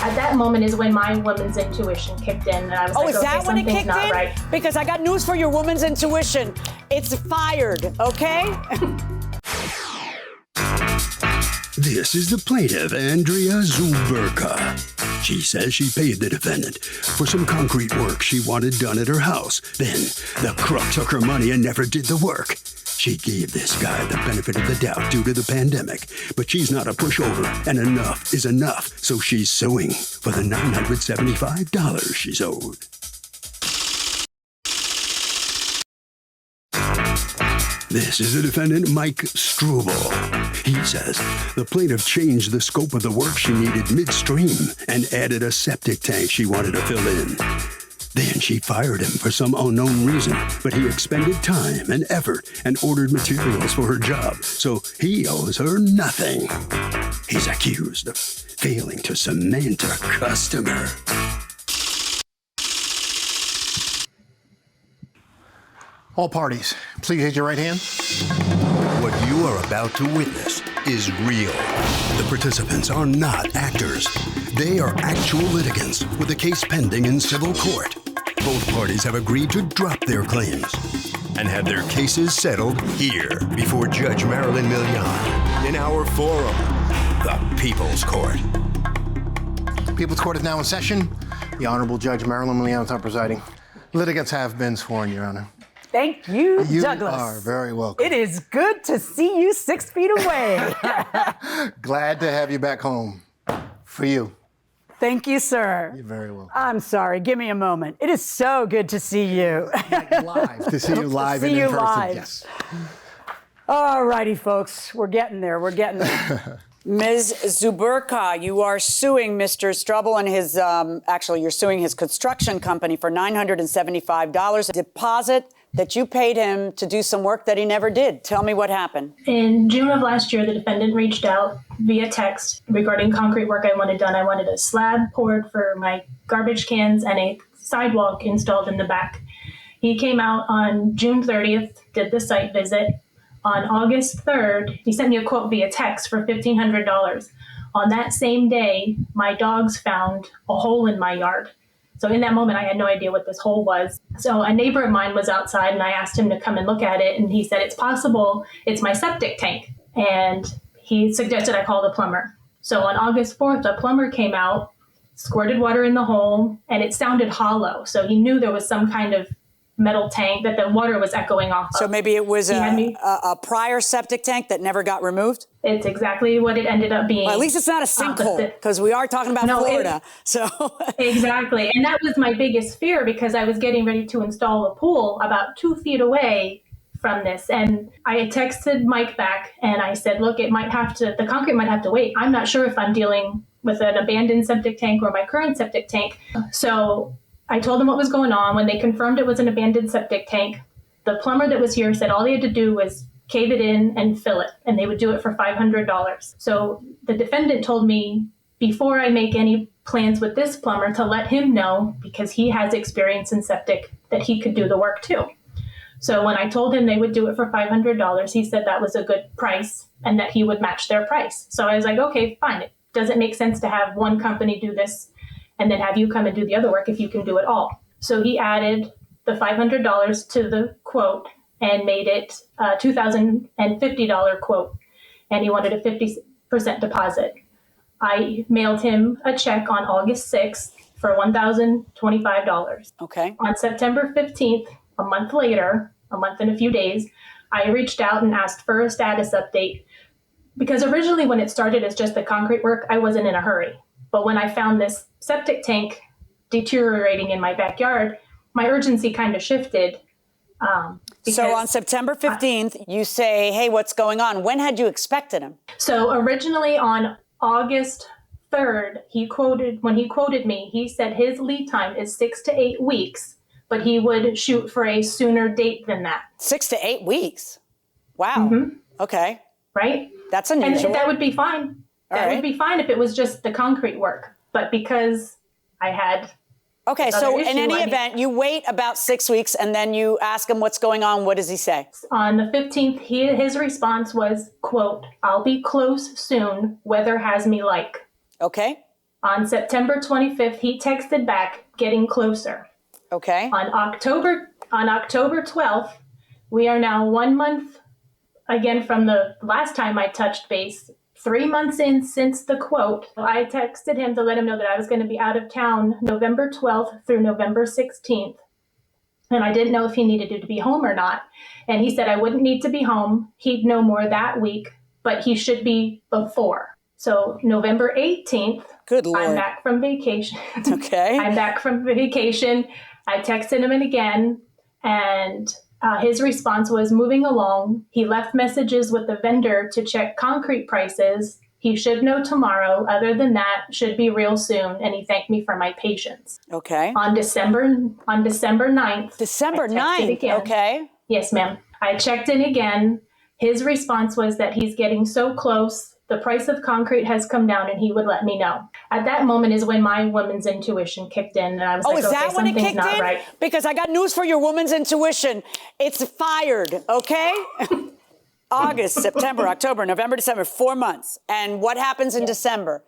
At that moment is when my woman's intuition kicked in, and I was like, is that okay, when it something's kicked not in? right. Because I got news for your woman's intuition. It's fired, okay? This is the plaintiff, Andrea Zuberka. She says she paid the defendant for some concrete work she wanted done at her house. Then the crook took her money and never did the work. She gave this guy the benefit of the doubt due to the pandemic, but she's not a pushover, and enough is enough, so she's suing for the $975 she's owed. This is the defendant, Mike Struble. He says the plaintiff changed the scope of the work she needed midstream and added a septic tank she wanted to fill in. Then she fired him for some unknown reason, but he expended time and effort and ordered materials for her job, so he owes her nothing. He's accused of failing to cement a customer. All parties, please raise your right hand. What you are about to witness is real. The participants are not actors. They are actual litigants with a case pending in civil court. Both parties have agreed to drop their claims and have their cases settled here before Judge Marilyn Milian in our forum, the People's Court. People's Court is now in session. The Honorable Judge Marilyn Milian is presiding. Litigants have been sworn, Your Honor. Thank you, You Douglas. are very welcome. It is good to see you 6 feet away. Glad to have you back home. For you. Thank you, sir. You're very welcome. I'm sorry. Give me a moment. It is so good to see you. Live. To see you live See and in you person. live. Yes. All righty, folks. We're getting there. We're getting there. Ms. Zuberka, you are suing Mr. Struble and his, actually, you're suing his construction company for $975 deposit that you paid him to do some work that he never did. Tell me what happened. In June of last year, the defendant reached out via text regarding concrete work I wanted done. I wanted a slab poured for my garbage cans and a sidewalk installed in the back. He came out on June 30th, did the site visit. On August 3rd, he sent me a quote via text for $1,500. On that same day, my dogs found a hole in my yard. So in that moment, I had no idea what this hole was. So a neighbor of mine was outside and I asked him to come and look at it. And he said, it's possible it's my septic tank. And he suggested I call the plumber. So on August 4th, a plumber came out, squirted water in the hole, and it sounded hollow. So he knew there was some kind of metal tank that the water was echoing off of. So maybe it was a prior septic tank that never got removed? It's exactly what it ended up being. Well, at least it's not a sinkhole, because we are talking about Florida. Exactly. And that was my biggest fear, because I was getting ready to install a pool about 2 feet away from this. And I had texted Mike back and I said, look, the concrete might have to wait. I'm not sure if I'm dealing with an abandoned septic tank or my current septic tank. So I told them what was going on. When they confirmed it was an abandoned septic tank, the plumber that was here said all they had to do was cave it in and fill it, and they would do it for $500. So the defendant told me before I make any plans with this plumber to let him know, because he has experience in septic, that he could do the work too. So when I told him they would do it for $500, he said that was a good price and that he would match their price. So I was like, okay, fine. It doesn't make sense to have one company do this and then have you come and do the other work if you can do it all. So he added the $500 to the quote and made it a $2,050 quote. And he wanted a 50% deposit. I mailed him a check on August 6th for $1,025. Okay. On September 15th, a month later, a month and a few days, I reached out and asked for a status update. Because originally when it started as just the concrete work, I wasn't in a hurry. But when I found this septic tank deteriorating in my backyard, my urgency kind of shifted. So on September 15th, you say, hey, what's going on? When had you expected him? So originally on August 3rd, when he quoted me, he said his lead time is 6 to 8 weeks, but he would shoot for a sooner date than that. 6 to 8 weeks? Wow. Mm-hmm. Okay. Right? That's unusual. And that would be fine. That would be fine if it was just the concrete work. But because I had... Okay, so in any event, you wait about 6 weeks and then you ask him what's going on. What does he say? On the 15th, his response was, quote, I'll be close soon, weather has me like. Okay. On September 25th, he texted back, getting closer. Okay. On October 12th, we are now 1 month again from the last time I touched base. 3 months in since the quote, I texted him to let him know that I was going to be out of town November 12th through November 16th. And I didn't know if he needed to be home or not. And he said I wouldn't need to be home. He'd know more that week, but he should be before. So November 18th, Good Lord. I'm back from vacation. Okay. I'm back from vacation. I texted him again, and his response was moving along. He left messages with the vendor to check concrete prices. He should know tomorrow. Other than that, should be real soon. And he thanked me for my patience. Okay. On December 9th. December I texted 9th. again. Okay. Yes, ma'am. I checked in again. His response was that he's getting so close. The price of concrete has come down and he would let me know. At that moment is when my woman's intuition kicked in. And I was like, Is okay, that when it something's kicked not in? right. Because I got news for your woman's intuition. It's fired, okay? August, September, October, November, December, 4 months. And what happens in December?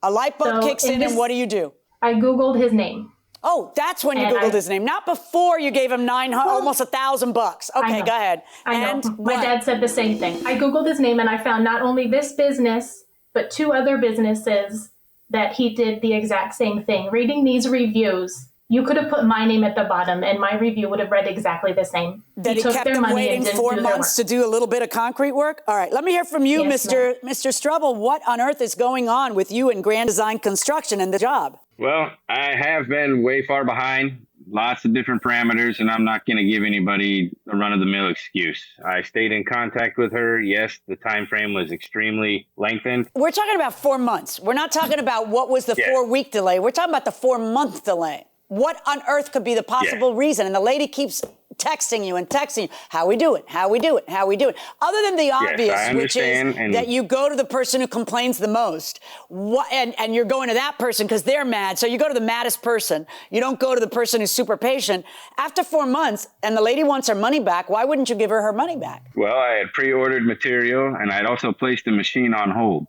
A light bulb So kicks in, and what do? I Googled his name. Oh, that's when you And Googled his name, not before you gave him almost $1,000. Okay, go ahead. I know. And My what? dad said the same thing. I Googled his name and I found not only this business, but 2 other businesses that he did the exact same thing. Reading these reviews, you could have put my name at the bottom and my review would have read exactly the same. That he kept them waiting 4 months to do a little bit of concrete work? All right, let me hear from you, Yes, Mr. Strubble. What on earth is going on with you and Grand Design Construction and the job? Well, I have been way far behind, lots of different parameters, and I'm not going to give anybody a run-of-the-mill excuse. I stayed in contact with her. Yes, the time frame was extremely lengthened. We're talking about 4 months. We're not talking about what was the 4-week delay. We're talking about the 4-month delay. What on earth could be the possible reason? And the lady keeps texting you and texting you, how we do it, how we do it, how we do it. Other than the obvious, which is that you go to the person who complains the most, and you're going to that person because they're mad, so you go to the maddest person. You don't go to the person who's super patient. After 4 months, and the lady wants her money back, why wouldn't you give her money back? Well, I had pre-ordered material, and I'd also placed the machine on hold.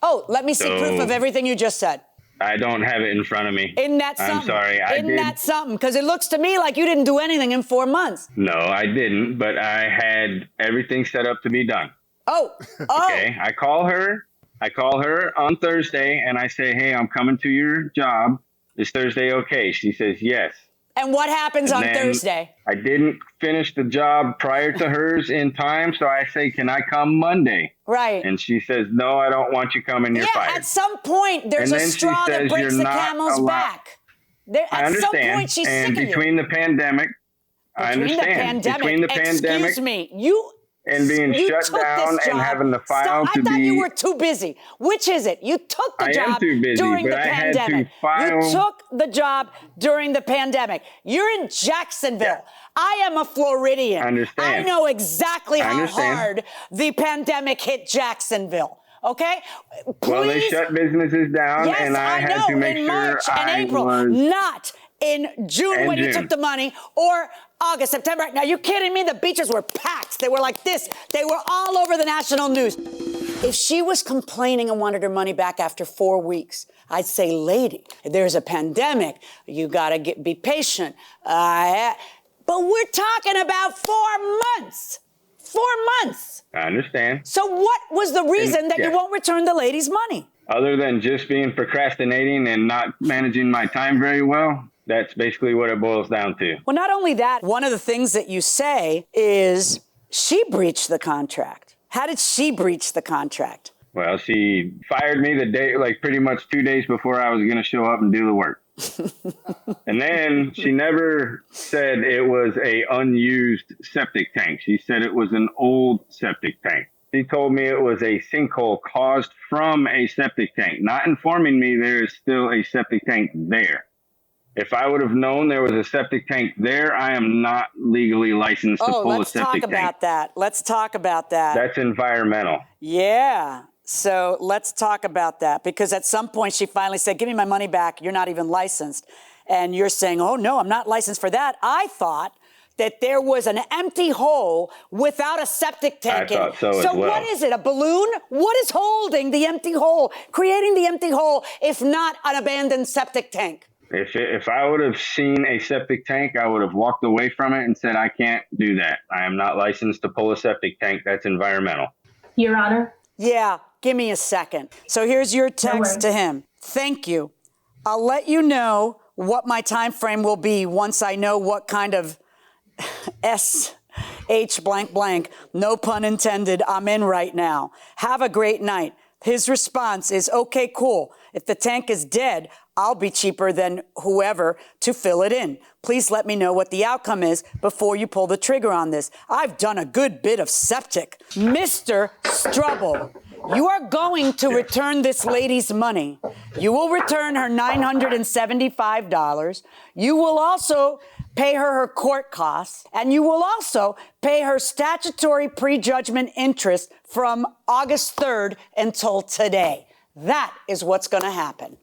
Oh, let me see proof of everything you just said. I don't have it in front of me. Isn't that something? I'm sorry. Isn't that something? Because it looks to me like you didn't do anything in 4 months. No, I didn't, but I had everything set up to be done. Oh. Okay, I call her on Thursday, and I say, hey, I'm coming to your job. Is Thursday okay? She says, yes. And what happens on Thursday? I didn't finish the job prior to hers in time, so I say, can I come Monday? Right. And she says, no, I don't want you coming. You're fired. At some point, there's a straw that breaks the camel's back. I understand. At some point, she's sick of you. Between the pandemic, I understand. Between the pandemic, excuse me, and being shut down and having the file to be. I thought you were too busy. Which is it? You took the job during the pandemic. You took the job during the pandemic. You're in Jacksonville. Yeah. I am a Floridian. I understand. I know exactly how hard the pandemic hit Jacksonville. Okay? Please. Well, they shut businesses down, and I had to make in sure March and April, not in June when you took the money, or August, September. Now, you kidding me? The beaches were packed. They were like this. They were all over the national news. If she was complaining and wanted her money back after 4 weeks, I'd say, lady, there's a pandemic. You got to be patient. But we're talking about 4 months. 4 months. I understand. So what was the reason that you won't return the lady's money? Other than just being procrastinating and not managing my time very well, that's basically what it boils down to. Well, not only that, one of the things that you say is she breached the contract. How did she breach the contract? Well, she fired me the day, like pretty much 2 days before I was going to show up and do the work. And then she never said it was a unused septic tank. She said it was an old septic tank. She told me it was a sinkhole caused from a septic tank, not informing me there is still a septic tank there. If I would have known there was a septic tank there, I am not legally licensed to pull a septic tank. Let's talk about that. Let's talk about that. That's environmental. Yeah. So let's talk about that, because at some point she finally said, give me my money back. You're not even licensed. And you're saying, oh, no, I'm not licensed for that. I thought that there was an empty hole without a septic tank in it. I thought so as well. What is it, a balloon? What is holding the empty hole, creating the empty hole, if not an abandoned septic tank? If I would have seen a septic tank, I would have walked away from it and said, I can't do that. I am not licensed to pull a septic tank. That's environmental. Your Honor. Yeah, give me a second. So here's your text to him. Thank you. I'll let you know what my time frame will be once I know what kind of SH blank blank, no pun intended, I'm in right now. Have a great night. His response is, okay, cool. If the tank is dead, I'll be cheaper than whoever to fill it in. Please let me know what the outcome is before you pull the trigger on this. I've done a good bit of septic. Mr. Strubble, you are going to return this lady's money. You will return her $975. You will also pay her court costs, and you will also pay her statutory prejudgment interest from August 3rd until today. That is what's going to happen.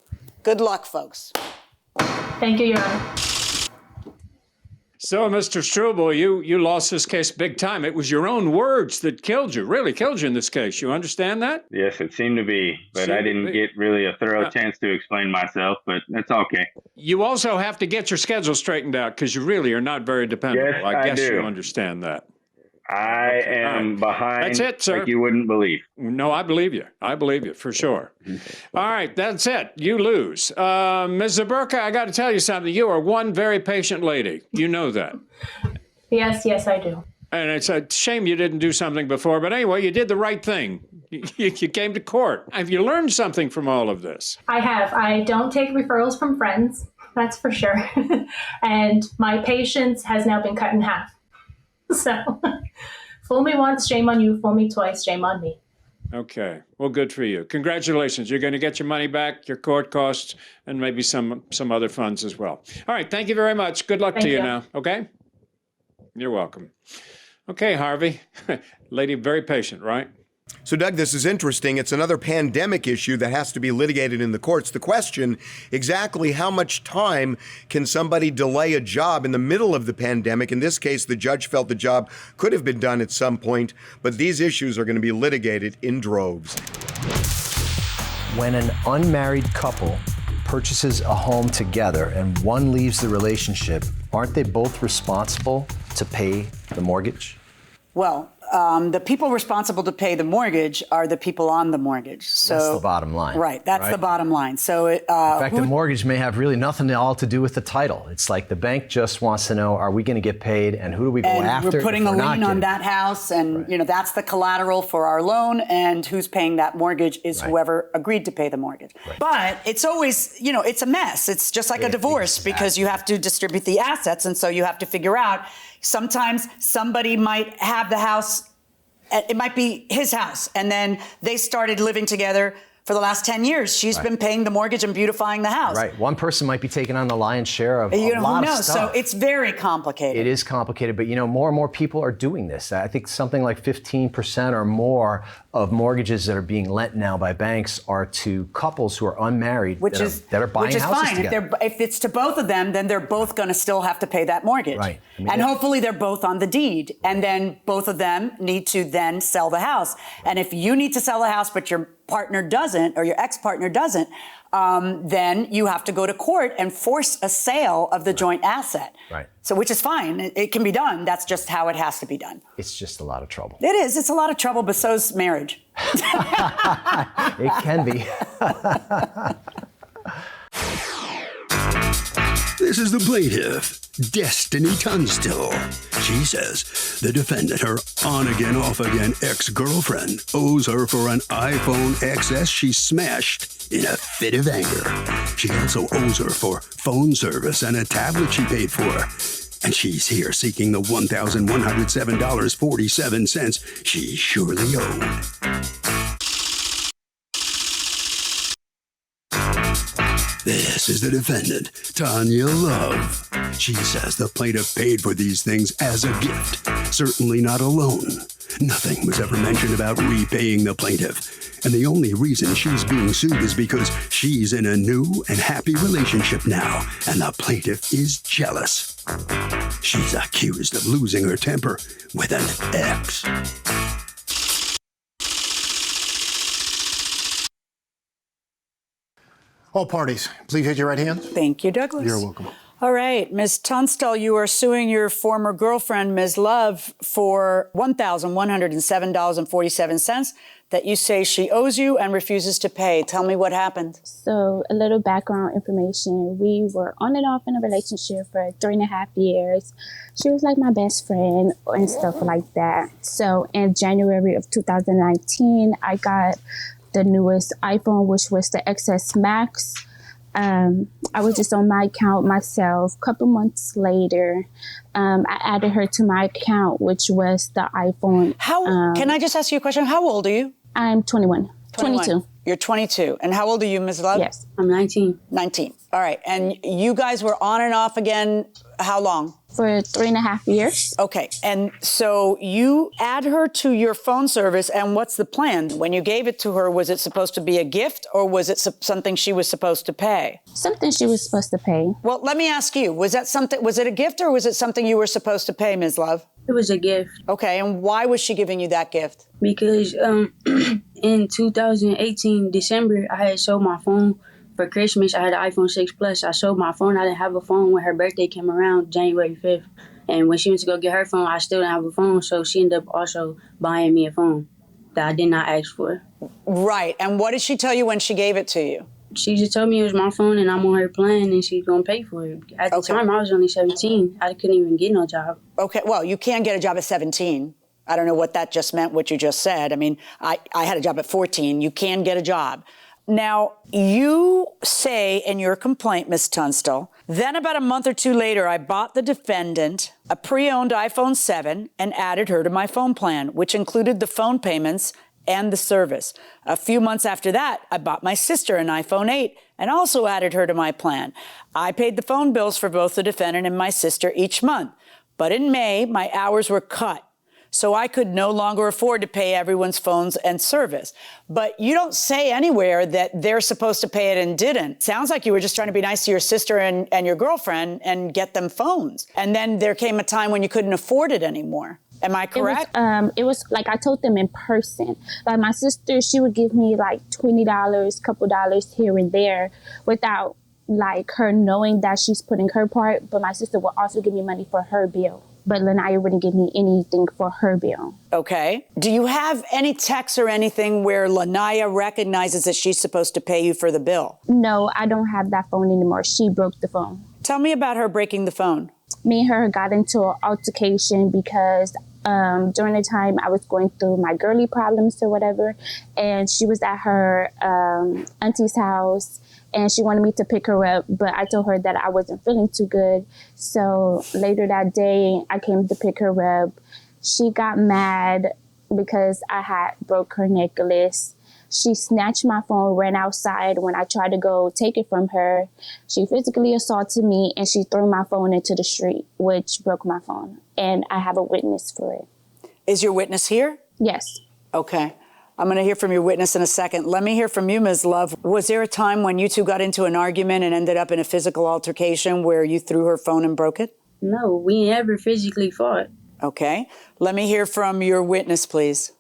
Good luck, folks. Thank you, Your Honor. So, Mr. Struble, you lost this case big time. It was your own words that killed you, really killed you in this case. You understand that? Yes, it seemed to be, but I didn't get really a thorough chance to explain myself, but that's okay. You also have to get your schedule straightened out because you really are not very dependable. Yes, I guess do. you understand that. I am behind. That's it, sir. Like you wouldn't believe. No, I believe you. I believe you for sure. All right, that's it. You lose. Ms. Zaburka, I got to tell you something. You are one very patient lady. You know that. Yes, I do. And it's a shame you didn't do something before. But anyway, you did the right thing. You came to court. Have you learned something from all of this? I have. I don't take referrals from friends. That's for sure. And my patience has now been cut in half. So, fool me once, shame on you. Fool me twice, shame on me. Okay. Well, good for you. Congratulations. You're going to get your money back, your court costs, and maybe some other funds as well. All right. Thank you very much. Good luck to you now. Okay? You're welcome. Okay, Harvey. Lady, very patient, right? So, Doug, this is interesting. It's another pandemic issue that has to be litigated in the courts. The question, exactly how much time can somebody delay a job in the middle of the pandemic? In this case, the judge felt the job could have been done at some point, but these issues are going to be litigated in droves. When an unmarried couple purchases a home together and one leaves the relationship, aren't they both responsible to pay the mortgage? Well, the people responsible to pay the mortgage are the people on the mortgage. So that's the bottom line. Right. That's the bottom line. So, in fact, the mortgage may have really nothing at all to do with the title. It's like the bank just wants to know, are we going to get paid, and who do we go after? We're putting a lien on that house, and that's the collateral for our loan, and who's paying that mortgage is whoever agreed to pay the mortgage. Right. But it's always, it's a mess. It's just like a divorce because you have to distribute the assets, and so you have to figure out. Sometimes somebody might have the house, it might be his house, and then they started living together for the last 10 years. She's been paying the mortgage and beautifying the house. Right. One person might be taking on the lion's share of a lot of stuff. So it's very complicated. It is complicated, but more and more people are doing this. I think something like 15% or more of mortgages that are being lent now by banks are to couples who are unmarried that are buying houses together. If it's to both of them, then they're both going to still have to pay that mortgage. Right. And hopefully they're both on the deed. And then both of them need to then sell the house. And if you need to sell the house, but your partner doesn't, or your ex-partner doesn't, then you have to go to court and force a sale of the joint asset. Right. So, which is fine. It can be done. That's just how it has to be done. It's just a lot of trouble. It is. It's a lot of trouble, but so's marriage. It can be. This is the plaintiff, Destiny Tunstill. She says the defendant, her on-again, off-again ex-girlfriend, owes her for an iPhone XS she smashed in a fit of anger. She also owes her for phone service and a tablet she paid for. And she's here seeking the $1,107.47 she surely owed. This is the defendant, Tanya Love. She says the plaintiff paid for these things as a gift, certainly not a loan. Nothing was ever mentioned about repaying the plaintiff. And the only reason she's being sued is because she's in a new and happy relationship now, and the plaintiff is jealous. She's accused of losing her temper with an ex. All parties, please raise your right hands. Thank you, Douglas. You're welcome. All right, Ms. Tunstall, you are suing your former girlfriend, Ms. Love, for $1,107.47 that you say she owes you and refuses to pay. Tell me what happened. So, a little background information. We were on and off in a relationship for 3.5 years. She was like my best friend and stuff like that. So, in January of 2019, I got the newest iPhone, which was the XS Max. I was just on my account myself. A couple months later, I added her to my account, which was the iPhone. Can I just ask you a question? How old are you? I'm 21. 22. You're 22. And how old are you, Ms. Love? Yes, I'm 19. 19. All right. And you guys were on and off again how long? For 3.5 years. Okay. And so you add her to your phone service, and what's the plan? When you gave it to her, was it supposed to be a gift, or was it something she was supposed to pay? Something she was supposed to pay. Well, let me ask you, was it a gift, or was it something you were supposed to pay, Ms. Love? It was a gift. Okay. And why was she giving you that gift? Because in 2018, December, I had sold my phone. For Christmas, I had an iPhone 6 Plus. I sold my phone. I didn't have a phone when her birthday came around, January 5th. And when she went to go get her phone, I still didn't have a phone. So she ended up also buying me a phone that I did not ask for. Right. And what did she tell you when she gave it to you? She just told me it was my phone and I'm on her plan and she's going to pay for it. At the time, I was only 17. I couldn't even get no job. Okay. Well, you can get a job at 17. I don't know what that just meant, what you just said. I mean, I had a job at 14. You can get a job. Now, you say in your complaint, Ms. Tunstall, then about a month or two later, I bought the defendant a pre-owned iPhone 7 and added her to my phone plan, which included the phone payments and the service. A few months after that, I bought my sister an iPhone 8 and also added her to my plan. I paid the phone bills for both the defendant and my sister each month. But in May, my hours were cut, so I could no longer afford to pay everyone's phones and service. But you don't say anywhere that they're supposed to pay it and didn't. Sounds like you were just trying to be nice to your sister and your girlfriend and get them phones. And then there came a time when you couldn't afford it anymore. Am I correct? It was like I told them in person. Like my sister, she would give me like $20, couple dollars here and there without like her knowing that she's putting her part. But my sister would also give me money for her bill. But Lanaya wouldn't give me anything for her bill. Okay. Do you have any texts or anything where Lanaya recognizes that she's supposed to pay you for the bill? No, I don't have that phone anymore. She broke the phone. Tell me about her breaking the phone. Me and her got into an altercation because during the time I was going through my girly problems or whatever, and she was at her auntie's house, and she wanted me to pick her up, but I told her that I wasn't feeling too good. So later that day, I came to pick her up. She got mad because I had broke her necklace. She snatched my phone, ran outside. When I tried to go take it from her, she physically assaulted me and she threw my phone into the street, which broke my phone. And I have a witness for it. Is your witness here? Yes. Okay. I'm going to hear from your witness in a second. Let me hear from you, Ms. Love. Was there a time when you two got into an argument and ended up in a physical altercation where you threw her phone and broke it? No, we never physically fought. Okay. Let me hear from your witness, please.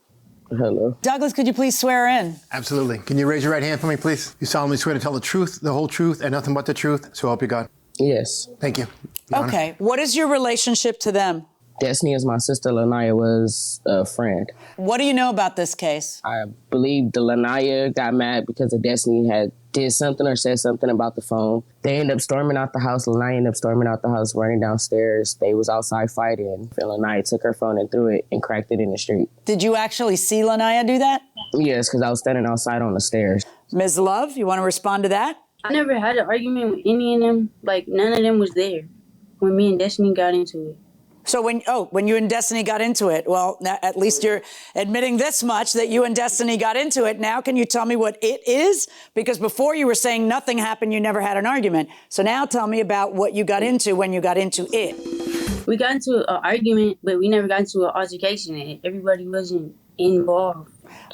Hello. Douglas, could you please swear in? Absolutely. Can you raise your right hand for me, please? You solemnly swear to tell the truth, the whole truth, and nothing but the truth, so help you God? Yes. Thank you. Okay. What is your relationship to them? Destiny is my sister. Lanaya was a friend. What do you know about this case? I believe the Lanaya got mad because the Destiny had did something or said something about the phone. They ended up storming out the house. Lanaya ended up storming out the house, running downstairs. They was outside fighting. And Lanaya took her phone and threw it and cracked it in the street. Did you actually see Lanaya do that? Yes, because I was standing outside on the stairs. Ms. Love, you want to respond to that? I never had an argument with any of them. Like, none of them was there when me and Destiny got into it. So when you and Destiny got into it, well, at least you're admitting this much, that you and Destiny got into it. Now, can you tell me what it is? Because before you were saying nothing happened, you never had an argument. So now tell me about what you got into when you got into it. We got into an argument, but we never got into an altercation, and everybody wasn't involved.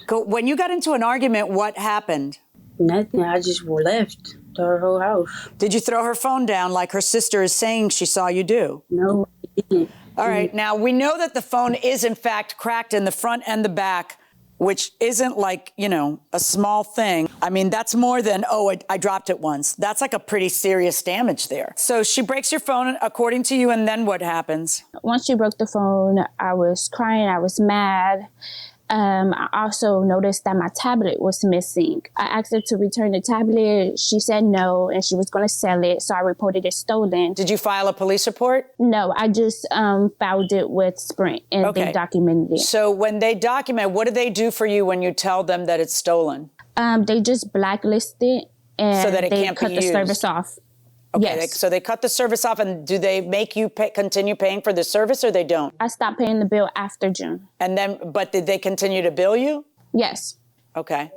When you got into an argument, what happened? Nothing. I just left her whole house. Did you throw her phone down like her sister is saying she saw you do? No, I didn't. All right. Now, we know that the phone is, in fact, cracked in the front and the back, which isn't like, a small thing. I mean, that's more than, I dropped it once. That's like a pretty serious damage there. So she breaks your phone, according to you, and then what happens? Once she broke the phone, I was crying. I was mad. I also noticed that my tablet was missing. I asked her to return the tablet. She said no, and she was going to sell it, so I reported it stolen. Did you file a police report? No, I just filed it with Sprint, and they documented it. So when they document, what do they do for you when you tell them that it's stolen? They just blacklist it, and so that they cut the service off. Okay, yes. So they cut the service off, and do they make you continue paying for the service, or they don't? I stopped paying the bill after June. And then, but did they continue to bill you? Yes. Okay.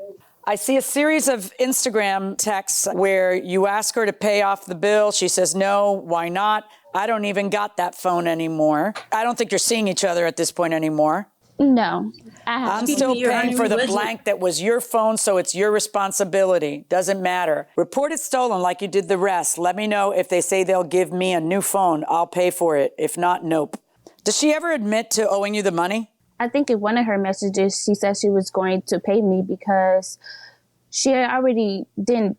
I see a series of Instagram texts where you ask her to pay off the bill. She says, no, why not? I don't even got that phone anymore. I don't think you're seeing each other at this point anymore. No. I'm still paying for the blank that was your phone, so it's your responsibility. Doesn't matter. Report it stolen like you did the rest. Let me know if they say they'll give me a new phone. I'll pay for it. If not, nope. Does she ever admit to owing you the money? I think in one of her messages, she said she was going to pay me because she already didn't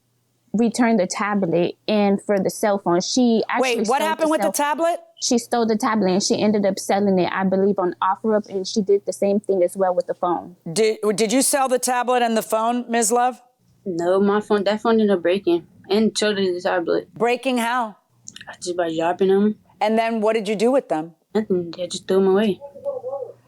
return the tablet, and for the cell phone, she actually Wait, what happened with the tablet? She stole the tablet and she ended up selling it, I believe, on OfferUp, and she did the same thing as well with the phone. Did you sell the tablet and the phone, Ms. Love? No, that phone ended up breaking, and so did the tablet. Breaking how? Just by dropping them. And then what did you do with them? Nothing. I just threw them away.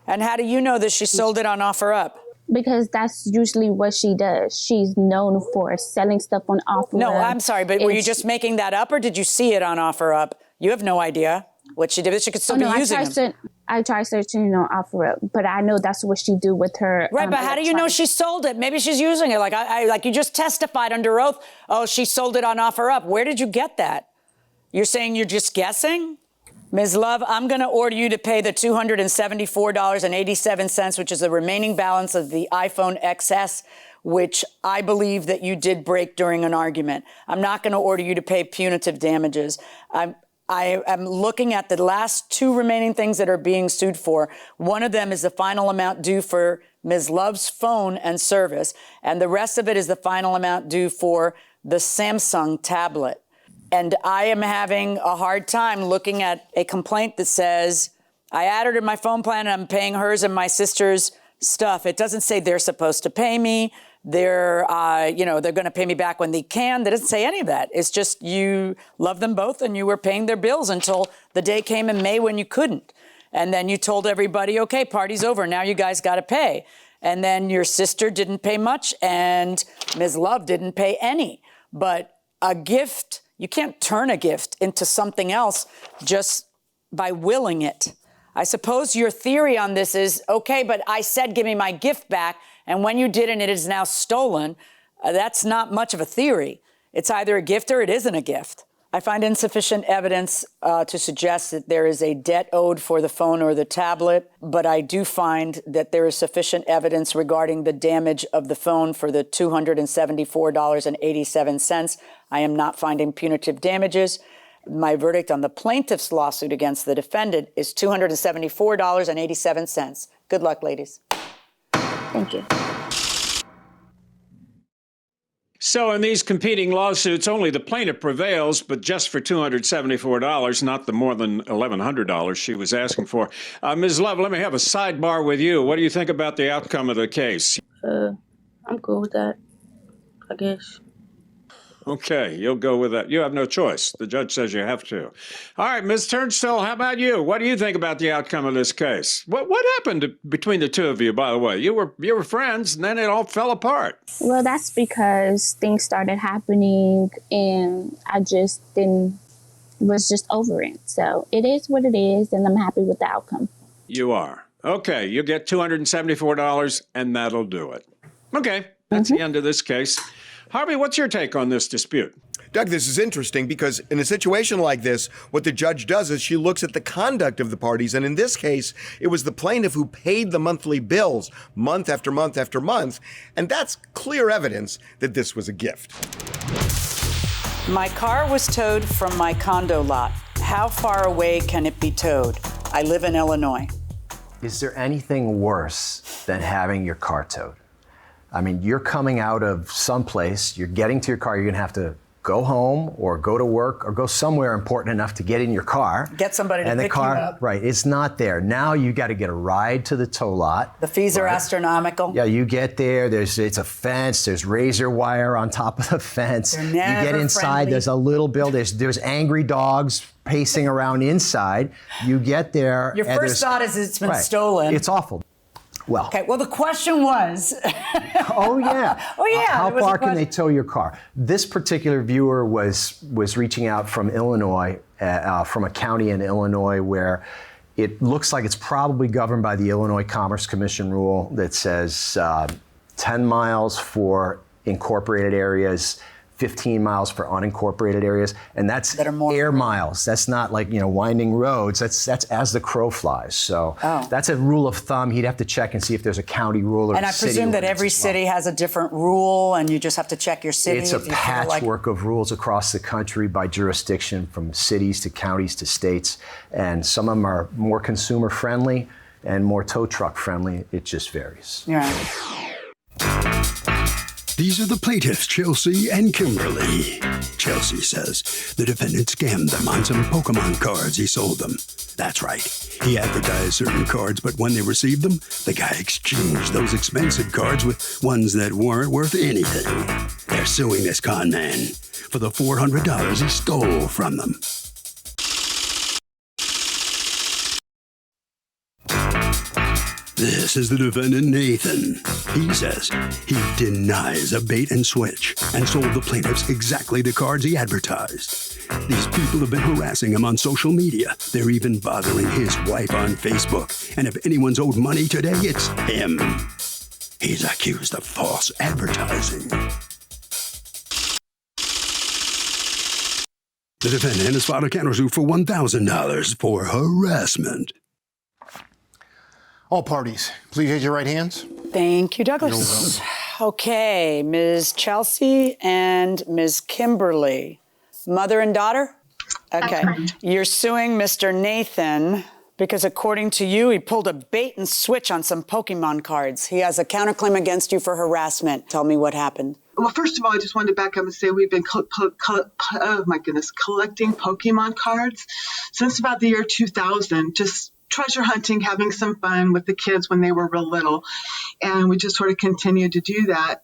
And how do you know that she sold it on OfferUp? Because that's usually what she does. She's known for selling stuff on OfferUp. No, I'm sorry, but were you just making that up, or did you see it on OfferUp? You have no idea what she did. She could still be using them. I tried searching on OfferUp, but I know that's what she do with her. Right, but how do you know she sold it? Maybe she's using it. Like you just testified under oath. Oh, she sold it on OfferUp. Where did you get that? You're saying you're just guessing? Ms. Love, I'm going to order you to pay the $274.87, which is the remaining balance of the iPhone XS, which I believe that you did break during an argument. I'm not going to order you to pay punitive damages. I am looking at the last two remaining things that are being sued for. One of them is the final amount due for Ms. Love's phone and service, and the rest of it is the final amount due for the Samsung tablet. And I am having a hard time looking at a complaint that says, I added her to my phone plan and I'm paying hers and my sister's stuff. It doesn't say they're supposed to pay me. They're going to pay me back when they can. That doesn't say any of that. It's just you love them both and you were paying their bills until the day came in May when you couldn't. And then you told everybody, okay, party's over. Now you guys got to pay. And then your sister didn't pay much and Ms. Love didn't pay any. But a gift, you can't turn a gift into something else just by willing it. I suppose your theory on this is, okay, but I said give me my gift back, and when you didn't, it is now stolen. That's not much of a theory. It's either a gift or it isn't a gift. I find insufficient evidence to suggest that there is a debt owed for the phone or the tablet, but I do find that there is sufficient evidence regarding the damage of the phone for the $274.87. I am not finding punitive damages. My verdict on the plaintiff's lawsuit against the defendant is $274.87. Good luck, ladies. Thank you. So in these competing lawsuits, only the plaintiff prevails, but just for $274, not the more than $1,100 she was asking for. Ms. Love, let me have a sidebar with you. What do you think about the outcome of the case? I'm cool with that, I guess. Okay, you'll go with that. You have no choice. The judge says you have to. All right, Ms. Turnstile, how about you? What do you think about the outcome of this case? What happened between the two of you, by the way? You were friends, and then it all fell apart. Well, that's because things started happening, and I just didn't was just over it. So it is what it is, and I'm happy with the outcome. You are. Okay, you get $274, and that'll do it. Okay, that's the end of this case. Harvey, what's your take on this dispute? Doug, this is interesting because in a situation like this, what the judge does is she looks at the conduct of the parties. And in this case, it was the plaintiff who paid the monthly bills month after month after month. And that's clear evidence that this was a gift. My car was towed from my condo lot. How far away can it be towed? I live in Illinois. Is there anything worse than having your car towed? I mean, you're coming out of someplace, you're getting to your car, you're gonna have to go home or go to work or go somewhere important enough to get in your car. Get somebody to pick you up. Right, it's not there. Now you got to get a ride to the tow lot. The fees are astronomical. Yeah, you get there, it's a fence, there's razor wire on top of the fence. They're You never get inside, friendly. there's a little building, there's angry dogs pacing around inside. You get there. Your first thought is it's been stolen. It's awful. Well. Okay, well, the question was. Oh, yeah. Oh, yeah. How far can they tow your car? This particular viewer was reaching out from Illinois, from a county in Illinois where it looks like it's probably governed by the Illinois Commerce Commission rule that says 10 miles for incorporated areas, 15 miles for unincorporated areas, and that's air miles. That's not like, winding roads. That's as the crow flies. So that's a rule of thumb. He'd have to check and see if there's a county rule or And I presume that every city has a different rule, and you just have to check your city. It's a patchwork of rules across the country by jurisdiction, from cities to counties to states, and some of them are more consumer friendly and more tow truck friendly. It just varies. Yeah. These are the plaintiffs, Chelsea and Kimberly. Chelsea says the defendant scammed them on some Pokemon cards he sold them. That's right. He advertised certain cards, but when they received them, the guy exchanged those expensive cards with ones that weren't worth anything. They're suing this con man for the $400 he stole from them. This is the defendant, Nathan. He says he denies a bait and switch and sold the plaintiffs exactly the cards he advertised. These people have been harassing him on social media. They're even bothering his wife on Facebook. And if anyone's owed money today, it's him. He's accused of false advertising. The defendant has filed a countersuit for $1,000 for harassment. All parties, please raise your right hands. Thank you, Douglas. Okay, Ms. Chelsea and Ms. Kimberly. Mother and daughter? Okay. You're suing Mr. Nathan because according to you, he pulled a bait and switch on some Pokemon cards. He has a counterclaim against you for harassment. Tell me what happened. Well, first of all, I just wanted to back up and say we've been collecting Pokemon cards since about the year 2000, just treasure hunting, having some fun with the kids when they were real little. And we just sort of continued to do that.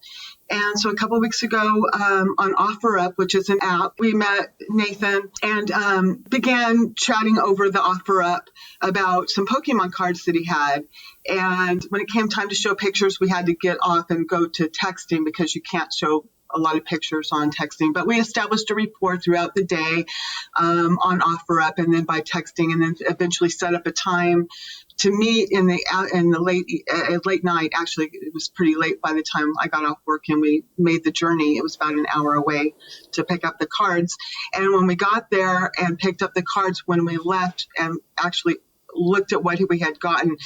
And so a couple of weeks ago on OfferUp, which is an app, we met Nathan and began chatting over the OfferUp about some Pokemon cards that he had. And when it came time to show pictures, we had to get off and go to texting because you can't show a lot of pictures on texting, but we established a rapport throughout the day on OfferUp and then by texting, and then eventually set up a time to meet in the late night. Actually, it was pretty late by the time I got off work and we made the journey. It was about an hour away to pick up the cards. And when we got there and picked up the cards, when we left and actually looked at what we had gotten,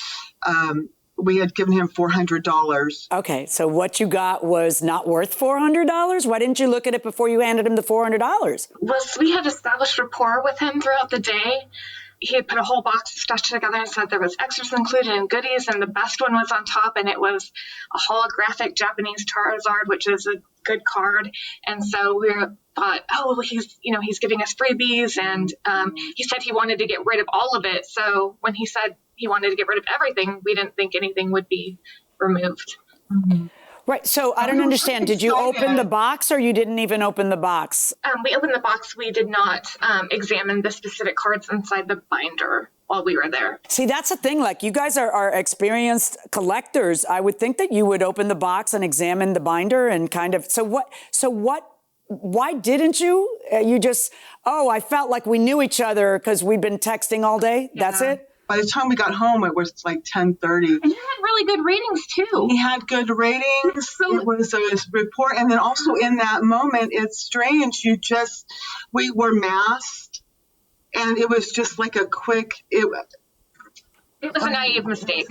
we had given him $400. Okay, so what you got was not worth $400? Why didn't you look at it before you handed him the $400? Well, we had established rapport with him throughout the day. He had put a whole box of stuff together and said there was extras included and goodies, and the best one was on top, and it was a holographic Japanese Charizard, which is a good card. And so we thought, oh, well, he's giving us freebies, and he said he wanted to get rid of all of it. So when he said he wanted to get rid of everything, we didn't think anything would be removed. Mm-hmm. Right. So I don't understand. Did you open the box or you didn't even open the box? We opened the box. We did not examine the specific cards inside the binder while we were there. See, that's the thing. Like, you guys are experienced collectors. I would think that you would open the box and examine the binder and kind of. So what why didn't you? You just, I felt like we knew each other because we'd been texting all day. Yeah. That's it? By the time we got home, it was like 10:30. And you had really good ratings too. He had good ratings. It was a report. And then also in that moment, it's strange. We were masked. And it was just like a quick, it was a naive mistake.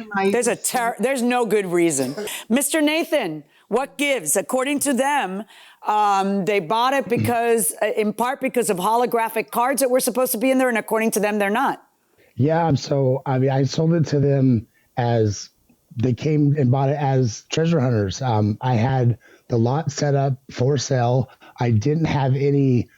There's no good reason. Mr. Nathan, what gives? According to them, they bought it in part because of holographic cards that were supposed to be in there. And according to them, they're not. Yeah, so I sold it to them as they came and bought it as treasure hunters. I had the lot set up for sale. I didn't have any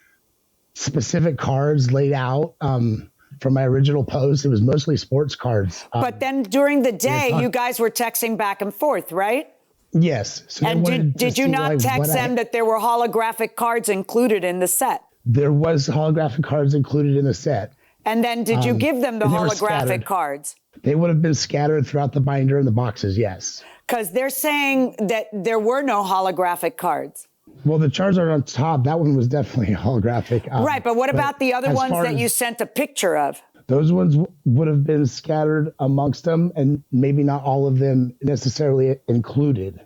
specific cards laid out from my original post. It was mostly sports cards. But then during the day, you guys were texting back and forth, right? Yes. So and did you not text them that there were holographic cards included in the set? There was holographic cards included in the set. And then did you give them the holographic cards? They would have been scattered throughout the binder and the boxes, yes. Because they're saying that there were no holographic cards. Well, the Charizard on top, that one was definitely holographic. Right, but what about the other ones that you sent a picture of? Those ones would have been scattered amongst them, and maybe not all of them necessarily included.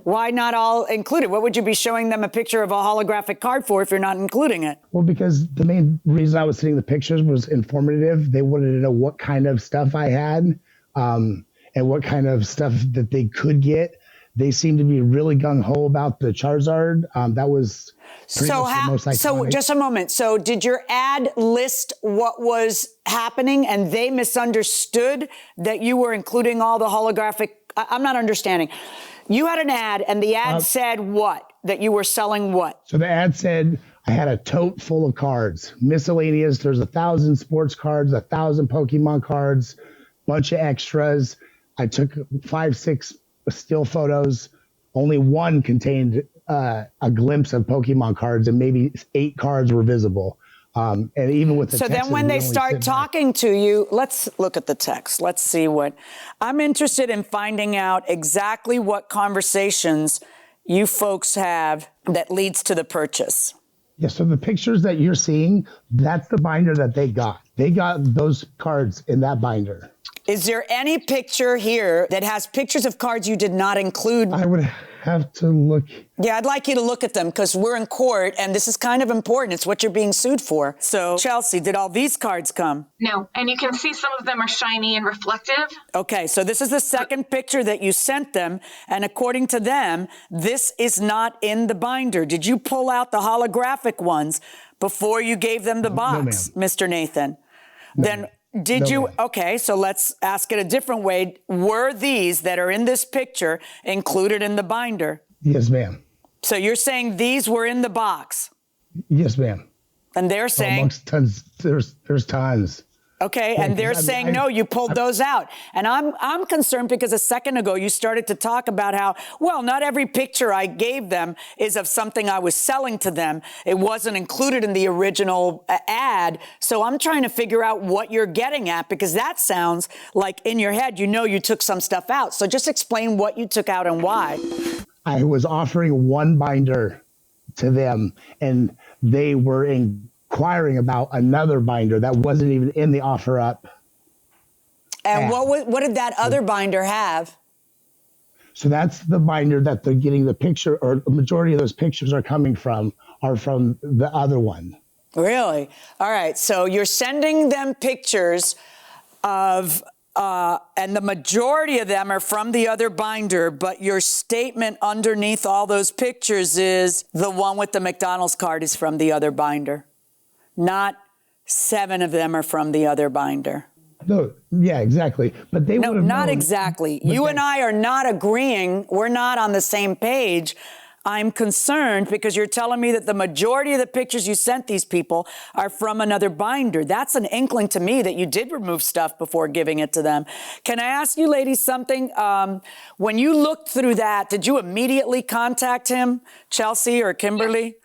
Why not all included? What would you be showing them a picture of a holographic card for if you're not including it? Well, because the main reason I was sending the pictures was informative. They wanted to know what kind of stuff I had and what kind of stuff that they could get. They seemed to be really gung-ho about the Charizard. That was pretty much the most iconic. So just a moment. So did your ad list what was happening and they misunderstood that you were including all the holographic? I'm not understanding. You had an ad and the ad said what? That you were selling what? So the ad said I had a tote full of cards, miscellaneous. There's 1,000 sports cards, 1,000 Pokemon cards, bunch of extras. I took 5, 6 still photos. Only one contained a glimpse of Pokemon cards, and maybe 8 cards were visible. And even with the so then when they start talking to you, let's look at the text. Let's see what I'm interested in finding out exactly what conversations you folks have that leads to the purchase. Yeah, so the pictures that you're seeing, that's the binder that they got. They got those cards in that binder. Is there any picture here that has pictures of cards you did not include? I would have to look. Yeah, I'd like you to look at them because we're in court and this is kind of important. It's what you're being sued for. So, Chelsea, did all these cards come? No, and you can see some of them are shiny and reflective. Okay, so this is the second picture that you sent them, and according to them, this is not in the binder. Did you pull out the holographic ones before you gave them the box, no, Mr. Nathan? No. Then did you, okay, so let's ask it a different way. Were these that are in this picture included in the binder? Yes, ma'am. So you're saying these were in the box? Yes, ma'am. And they're saying? Amongst tons, there's tons. Okay, and they're saying, no, you pulled those out. And I'm concerned because a second ago you started to talk about how, well, not every picture I gave them is of something I was selling to them. It wasn't included in the original ad. So I'm trying to figure out what you're getting at because that sounds like in your head, you know you took some stuff out. So just explain what you took out and why. I was offering one binder to them and they were inquiring about another binder that wasn't even in the offer up. And what did that other binder have? So that's the binder that they're getting the picture, or the majority of those pictures are from the other one. Really? All right. So you're sending them pictures of, and the majority of them are from the other binder, but your statement underneath all those pictures is the one with the McDonald's card is from the other binder. Not 7 of them are from the other binder. No, yeah, exactly. But they no, would have not known, exactly. You and I are not agreeing. We're not on the same page. I'm concerned because you're telling me that the majority of the pictures you sent these people are from another binder. That's an inkling to me that you did remove stuff before giving it to them. Can I ask you ladies something? When you looked through that, did you immediately contact him, Chelsea or Kimberly?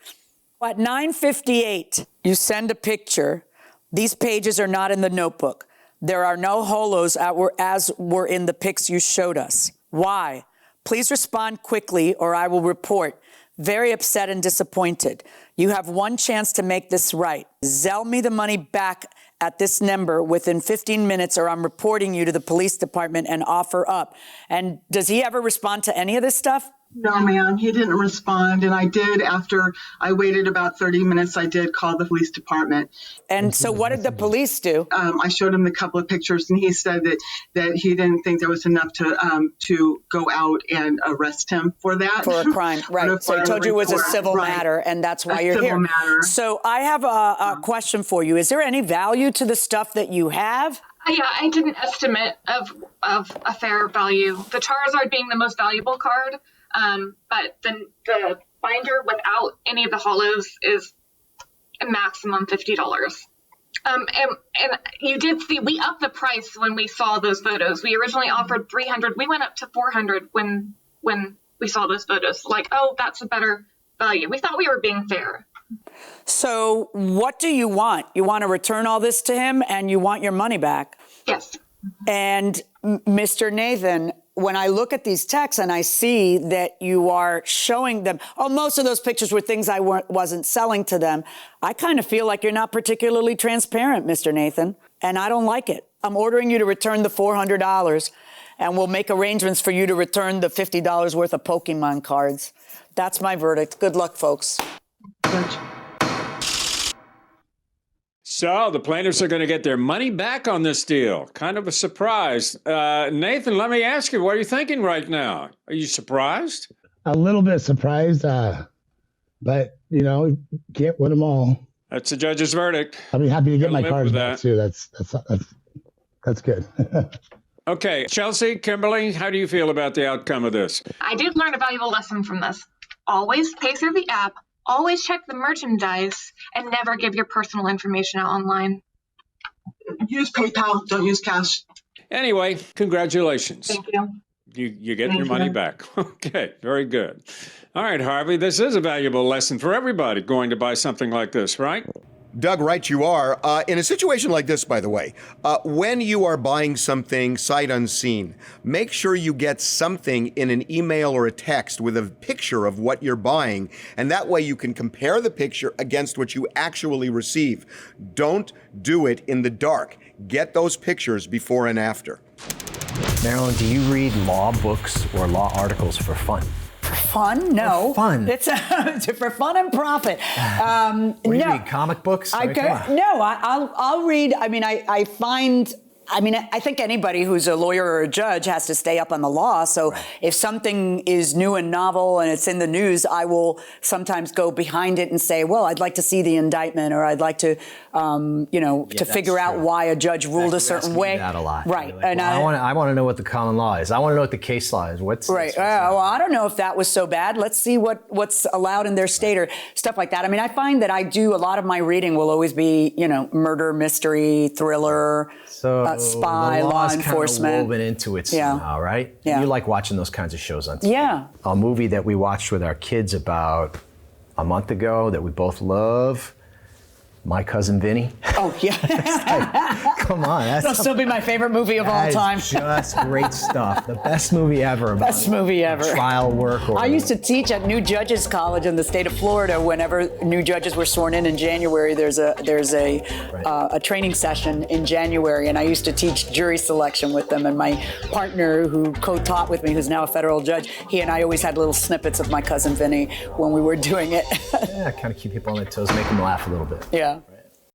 At 9:58, you send a picture. These pages are not in the notebook. There are no holos as were in the pics you showed us. Why? Please respond quickly or I will report. very upset and disappointed. You have one chance to make this right. Zelle me the money back at this number within 15 minutes or I'm reporting you to the police department and offer up. And does he ever respond to any of this stuff? No, ma'am, he didn't respond. And I did, after I waited about 30 minutes, I did call the police department. And so what did the police do? I showed him a couple of pictures and he said that he didn't think there was enough to go out and arrest him for that. For a crime, right. So he told you it was a civil matter and that's why you're here. Matter. So I have a question for you. Is there any value to the stuff that you have? Yeah, I did an estimate of a fair value. The Charizard being the most valuable card. But the binder without any of the hollows is a maximum $50. And you did see, we upped the price when we saw those photos. We originally offered $300. We went up to $400 when we saw those photos. Like, oh, that's a better value. We thought we were being fair. So what do you want? You want to return all this to him and you want your money back? Yes. And Mr. Nathan, when I look at these texts and I see that you are showing them, most of those pictures were things I wasn't selling to them. I kind of feel like you're not particularly transparent, Mr. Nathan, and I don't like it. I'm ordering you to return the $400 and we'll make arrangements for you to return the $50 worth of Pokemon cards. That's my verdict. Good luck, folks. So the plaintiffs are going to get their money back on this deal. Kind of a surprise. Nathan, let me ask you, what are you thinking right now? Are you surprised? A little bit surprised, but, can't win them all. That's the judge's verdict. I'll be happy to get my cards back, too. That's good. Okay. Chelsea, Kimberly, how do you feel about the outcome of this? I did learn a valuable lesson from this. Always pay through the app. Always check the merchandise and never give your personal information out online. Use PayPal, don't use cash. Anyway, congratulations. Thank you. You get your money back. Okay, very good. All right, Harvey, this is a valuable lesson for everybody going to buy something like this, right? Doug, right you are. In a situation like this, by the way, when you are buying something sight unseen, make sure you get something in an email or a text with a picture of what you're buying, and that way you can compare the picture against what you actually receive. Don't do it in the dark. Get those pictures before and after. Marilyn, do you read law books or law articles for fun? For fun? No. For fun. It's for fun and profit. What do you read, comic books? I'll read. I think anybody who's a lawyer or a judge has to stay up on the law. So if something is new and novel and it's in the news, I will sometimes go behind it and say, well, I'd like to see the indictment, or I'd like to, to figure out why a judge ruled a certain way. That a lot. Right. Like, and I want to know what the common law is. I want to know what the case law is. Well, I don't know if that was so bad. Let's see what's allowed in their state or stuff like that. I mean, I find that I do a lot of my reading will always be, murder, mystery, thriller, spy, law enforcement. Kind of woven into it somehow, right? Yeah. You like watching those kinds of shows on TV. Yeah. A movie that we watched with our kids about a month ago that we both love, My Cousin Vinny. Oh, yeah. Come on. That'll still be my favorite movie of all time. Just great stuff. The best movie ever. Best movie ever. Trial work. I used to teach at New Judges College in the state of Florida. Whenever new judges were sworn in January, there's a training session in January, and I used to teach jury selection with them. And my partner, who co-taught with me, who's now a federal judge, he and I always had little snippets of My Cousin Vinny when we were doing it. Yeah, kind of keep people on their toes, make them laugh a little bit. Yeah.